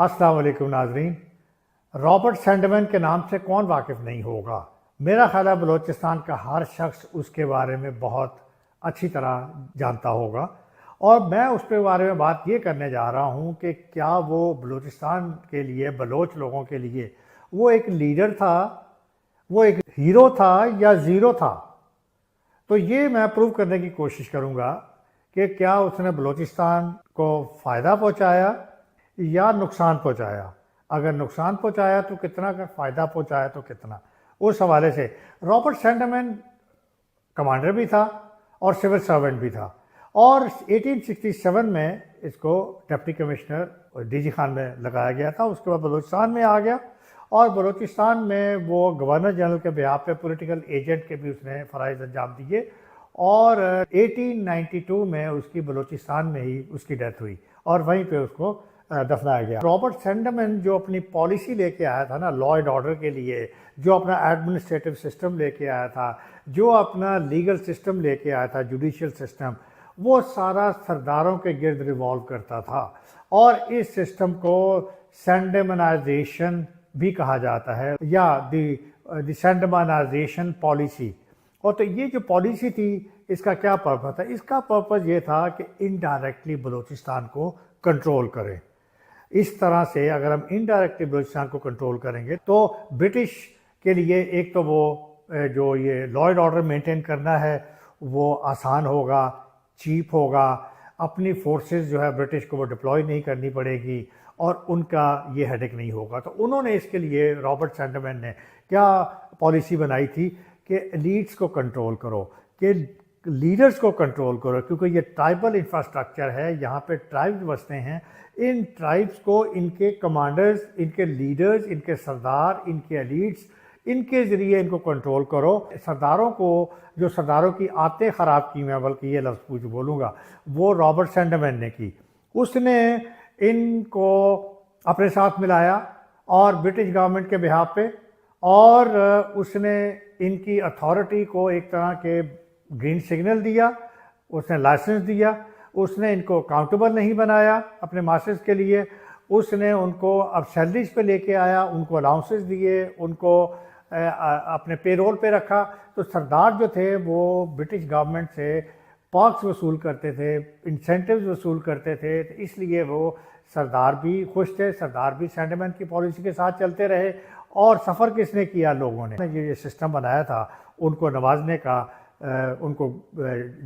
अस्सलाम वालेकुम नाजरीन। रॉबर्ट सैंडमैन के नाम से कौन वाकिफ़ नहीं होगा। मेरा ख्याल है बलूचिस्तान का हर शख्स उसके बारे में बहुत अच्छी तरह जानता होगा, और मैं उसके बारे में बात ये करने जा रहा हूँ कि क्या वो बलूचिस्तान के लिए, बलोच लोगों के लिए वो एक लीडर था, वो एक हीरो था या ज़ीरो था। तो ये मैं प्रूव करने की कोशिश करूँगा कि क्या उसने बलूचिस्तान को फ़ायदा पहुँचाया या नुकसान पहुँचाया। अगर नुकसान पहुँचाया तो कितना, अगर फ़ायदा पहुँचाया तो कितना। उस हवाले से रॉबर्ट सैंडमैन कमांडर भी था और सिविल सर्वेंट भी था, और 1867 में इसको डिप्टी कमिश्नर डीजी खान में लगाया गया था। उसके बाद बलूचिस्तान में आ गया, और बलूचिस्तान में वो गवर्नर जनरल के बिहाफ पे पॉलिटिकल एजेंट के भी उसने फ़राइज़ अंजाम दिए, और 1892 में उसकी बलूचिस्तान में ही उसकी डेथ हुई और वहीं पे उसको दफनाया गया। रॉबर्ट सैंडमैन जो अपनी पॉलिसी लेके आया था ना लॉ एंड ऑर्डर के लिए, जो अपना एडमिनिस्ट्रेटिव सिस्टम लेके आया था, जो अपना लीगल सिस्टम लेके आया था, जुडिशियल सिस्टम, वो सारा सरदारों के गिर्द रिवॉल्व करता था। और इस सिस्टम को सैंडमनाइजेशन भी कहा जाता है, या द सैंडमनाइजेशन पॉलिसी। और तो ये जो पॉलिसी थी, इसका क्या पर्पस था? इसका पर्पस ये था कि इनडायरेक्टली बलूचिस्तान को कंट्रोल करें। इस तरह से अगर हम इनडायरेक्टली बलूचिस्तान को कंट्रोल करेंगे तो ब्रिटिश के लिए एक तो वो जो ये लॉ एंड ऑर्डर मेंटेन करना है वो आसान होगा, चीप होगा, अपनी फोर्सेस जो है ब्रिटिश को वो डिप्लॉय नहीं करनी पड़ेगी, और उनका ये हेडेक नहीं होगा। तो उन्होंने इसके लिए, रॉबर्ट सैंडमैन ने क्या पॉलिसी बनाई थी कि एलीट्स को कंट्रोल करो, कि लीडर्स को कंट्रोल करो, क्योंकि ये ट्राइबल इंफ्रास्ट्रक्चर है, यहाँ पे ट्राइब्स बसते हैं। इन ट्राइब्स को इनके कमांडर्स, इनके लीडर्स, इनके सरदार, इनके एलीट्स, इनके ज़रिए इनको कंट्रोल करो। सरदारों को, जो सरदारों की आदतें ख़राब की, मैं बल्कि ये लफ्ज़ कुछ बोलूँगा, वो रॉबर्ट सैंडमैन ने की। उसने इनको अपने साथ मिलाया और ब्रिटिश गवर्नमेंट के बिहाफ पे, और उसने इनकी अथॉरिटी को एक तरह के ग्रीन सिग्नल दिया, उसने लाइसेंस दिया, उसने इनको अकाउंटेबल नहीं बनाया अपने मास्टर्स के लिए, उसने उनको अब सैलरीज पे लेके आया, उनको अलाउंसेस दिए, उनको अपने पेरोल पे रखा। तो सरदार जो थे वो ब्रिटिश गवर्नमेंट से पर्क्स वसूल करते थे, इंसेंटिव्स वसूल करते थे, तो इसलिए वो सरदार भी खुश थे, सरदार भी सैंडमैन की पॉलिसी के साथ चलते रहे। और सफ़र किसने किया? लोगों ने। ये सिस्टम बनाया था उनको नवाजने का, उनको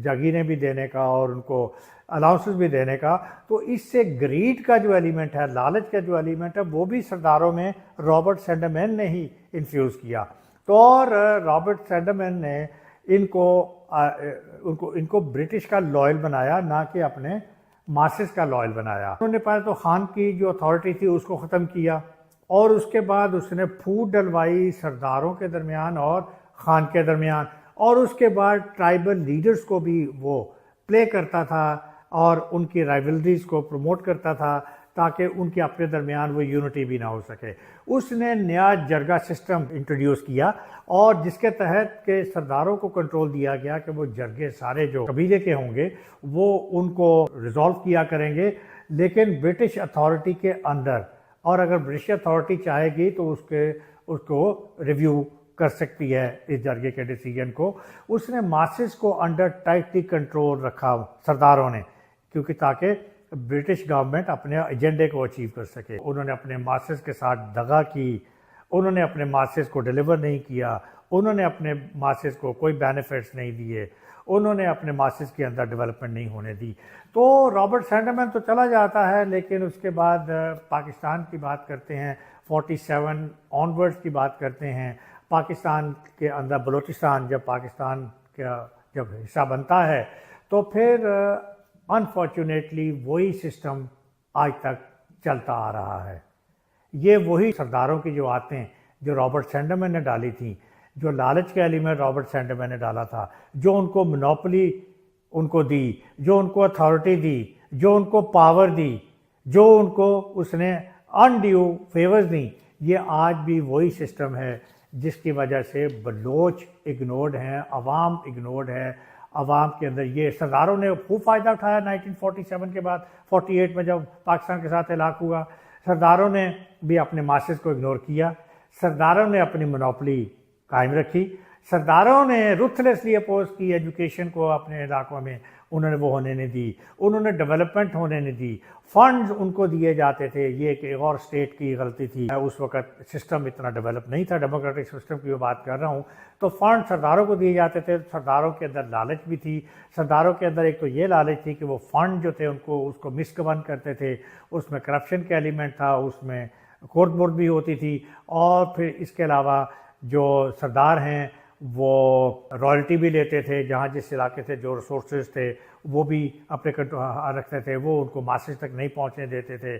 जागीरें भी देने का और उनको अलाउंसेस भी देने का। तो इससे ग्रीड का जो एलिमेंट है, लालच का जो एलिमेंट है, वो भी सरदारों में रॉबर्ट सैंडमैन ने ही इन्फ्यूज़ किया। तो और रॉबर्ट सैंडमैन ने इनको ब्रिटिश का लॉयल बनाया, ना कि अपने मासेस का लॉयल बनाया। उन्होंने पहले तो खान की जो अथॉरिटी थी उसको ख़त्म किया, और उसके बाद उसने फूट डलवाई सरदारों के दरमियान और खान के दरमियान, और उसके बाद ट्राइबल लीडर्स को भी वो प्ले करता था और उनकी राइवलरीज को प्रमोट करता था, ताकि उनके अपने दरमियान वो यूनिटी भी ना हो सके। उसने नया जरगा सिस्टम इंट्रोड्यूस किया, और जिसके तहत के सरदारों को कंट्रोल दिया गया कि वो जरगे सारे जो कबीले के होंगे वो उनको रिजॉल्व किया करेंगे, लेकिन ब्रिटिश अथॉरिटी के अंदर। और अगर ब्रिटिश अथॉरिटी चाहेगी तो उसको रिव्यू कर सकती है इस जरगे के डिसीजन को। उसने मासेस को अंडर टाइटली कंट्रोल रखा सरदारों ने, क्योंकि ताकि ब्रिटिश गवर्नमेंट अपने एजेंडे को अचीव कर सके। उन्होंने अपने मासेस के साथ दगा की, उन्होंने अपने मासेस को डिलीवर नहीं किया, उन्होंने अपने मासेस को कोई बेनिफिट्स नहीं दिए, उन्होंने अपने मासेस के अंदर डेवलपमेंट नहीं होने दी। तो रॉबर्ट सैंडमैन तो चला जाता है, लेकिन उसके बाद पाकिस्तान की बात करते हैं, 47 ऑनवर्ड्स की बात करते हैं। पाकिस्तान के अंदर बलूचिस्तान जब पाकिस्तान का जब हिस्सा बनता है, तो फिर अनफॉर्चुनेटली वही सिस्टम आज तक चलता आ रहा है। ये वही सरदारों की जो आदतें जो रॉबर्ट सैंडमैन ने डाली थी, जो लालच के एलिमेंट रॉबर्ट सैंडमैन ने डाला था, जो उनको मोनोपोली उनको दी, जो उनको अथॉरिटी दी, जो उनको पावर दी, जो उनको उसने अनड्यू फेवर्स दी, ये आज भी वही सिस्टम है जिसकी वजह से बलोच इग्नोर्ड हैं, अवाम इग्नोर्ड है। अवाम के अंदर ये सरदारों ने खूब फ़ायदा उठाया 1947 के बाद, 48 में जब पाकिस्तान के साथ इलाक़ हुआ। سرداروں نے بھی اپنے ماسز کو اگنور کیا، سرداروں نے اپنی منوپلی قائم رکھی، سرداروں نے رuthlessly اپوز کی ایجوکیشن کو اپنے علاقوں میں، انہوں نے وہ ہونے نہیں دی، انہوں نے ڈیولپمنٹ ہونے نہیں دی، فنڈز ان کو دیے جاتے تھے، یہ کہ ایک اور اسٹیٹ کی غلطی تھی، اس وقت سسٹم اتنا ڈیولپ نہیں تھا، ڈیموکریٹک سسٹم کی میں بات کر رہا ہوں، تو فنڈ سرداروں کو دیے جاتے تھے، سرداروں کے اندر لالچ بھی تھی، سرداروں کے اندر ایک تو یہ لالچ تھی کہ وہ فنڈ جو تھے ان کو اس کو مس گورن کرتے تھے، اس میں کرپشن کا ایلیمنٹ تھا، اس میں کورٹ بورڈ بھی ہوتی تھی، اور پھر اس کے علاوہ جو سردار ہیں وہ رائلٹی بھی لیتے تھے، جہاں جس علاقے سے جو ریسورسز تھے وہ بھی اپنے رکھتے تھے، وہ ان کو ماسز تک نہیں پہنچنے دیتے تھے،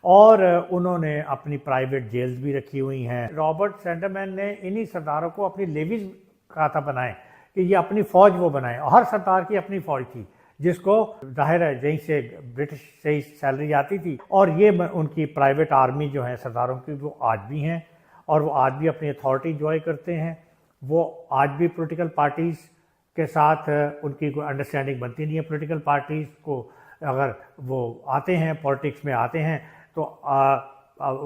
اور انہوں نے اپنی پرائیویٹ جیلز بھی رکھی ہوئی ہیں۔ رابرٹ سینڈرمین نے انہی سرداروں کو اپنی لیویز کہا تھا بنائیں، کہ یہ اپنی فوج وہ بنائیں، اور ہر سردار کی اپنی فوج تھی جس کو ظاہر ہے یہیں سے برٹش سے ہی سیلری آتی تھی، اور یہ ان کی پرائیویٹ آرمی جو ہیں سرداروں کی وہ آج بھی ہیں، اور وہ آج بھی اپنی اتھارٹی انجوائے کرتے ہیں، وہ آج بھی پولیٹیکل پارٹیز کے ساتھ ان کی کوئی انڈرسٹینڈنگ بنتی نہیں ہے۔ پولیٹیکل پارٹیز کو اگر وہ آتے ہیں، پالیٹکس میں آتے ہیں تو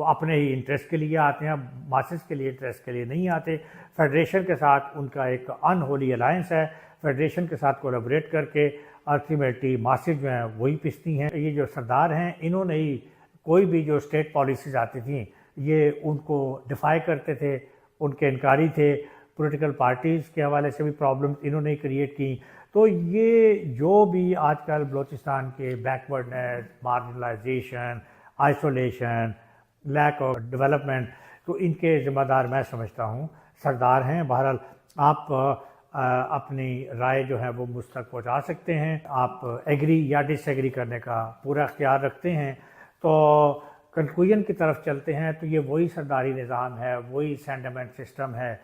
اپنے ہی انٹرسٹ کے لیے آتے ہیں، ماسز کے لیے انٹرسٹ کے لیے نہیں آتے۔ فیڈریشن کے ساتھ ان کا ایک ان ہولی الائنس ہے، فیڈریشن کے ساتھ کولیبریٹ کر کے الٹیمیٹلی ماسز جو ہیں وہی پستی ہیں۔ یہ جو سردار ہیں انہوں نے ہی کوئی بھی جو اسٹیٹ پالیسیز آتی تھیں یہ ان کو ڈیفائی کرتے تھے، ان کے انکاری تھے، پولیٹیکل پارٹیز کے حوالے سے بھی پرابلمز انہوں نے کریٹ کی۔ تو یہ جو بھی آج کل بلوچستان کے backwardness, marginalisation, isolation, lack of development, تو ان کے ذمہ دار میں سمجھتا ہوں سردار ہیں۔ بہرحال آپ اپنی رائے جو ہے وہ مجھ تک پہنچا سکتے ہیں، آپ ایگری یا ڈس ایگری کرنے کا پورا اختیار رکھتے ہیں۔ تو کنکلوژن کی طرف چلتے ہیں تو یہ وہی سرداری نظام ہے، وہی سینڈمنٹ سسٹم ہے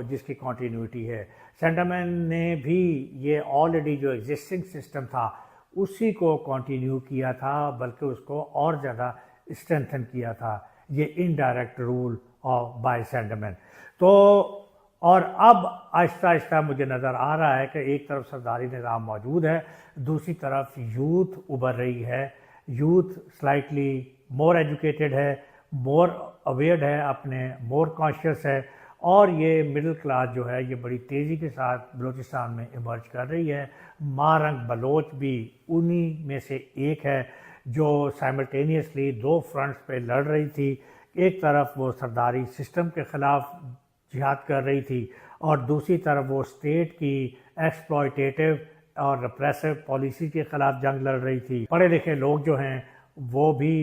جس کی کنٹینیوٹی ہے۔ سینڈرمین نے بھی یہ آلریڈی جو ایگزسٹنگ سسٹم تھا اسی کو کنٹینیو کیا تھا، بلکہ اس کو اور زیادہ اسٹرینتھن کیا تھا، یہ انڈائریکٹ رول بائی سینڈرمین۔ تو اور اب آہستہ آہستہ مجھے نظر آ رہا ہے کہ ایک طرف سرداری نظام موجود ہے، دوسری طرف یوتھ ابھر رہی ہے، یوتھ سلائٹلی مور ایجوکیٹڈ ہے، مور اویئرڈ ہے، اپنے مور کانشیس ہے، اور یہ مڈل کلاس جو ہے یہ بڑی تیزی کے ساتھ بلوچستان میں ایمرج کر رہی ہے۔ مارنگ بلوچ بھی انہی میں سے ایک ہے جو سائملٹینیسلی دو فرنٹس پہ لڑ رہی تھی، ایک طرف وہ سرداری سسٹم کے خلاف جہاد کر رہی تھی، اور دوسری طرف وہ اسٹیٹ کی ایکسپلائٹیٹو اور ریپریسو پالیسی کے خلاف جنگ لڑ رہی تھی۔ پڑھے لکھے لوگ جو ہیں وہ بھی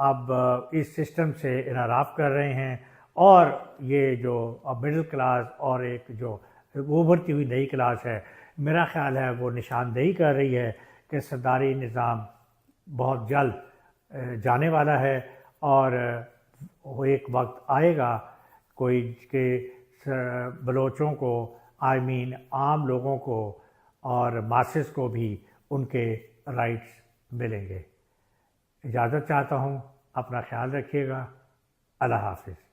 اب اس سسٹم سے انحراف کر رہے ہیں، اور یہ جو مڈل کلاس اور ایک جو ابھرتی ہوئی نئی کلاس ہے، میرا خیال ہے وہ نشاندہی کر رہی ہے کہ سرداری نظام بہت جلد جانے والا ہے، اور وہ ایک وقت آئے گا کوئی کہ بلوچوں کو عام لوگوں کو اور ماسز کو بھی ان کے رائٹس ملیں گے۔ اجازت چاہتا ہوں، اپنا خیال رکھیے گا، اللہ حافظ۔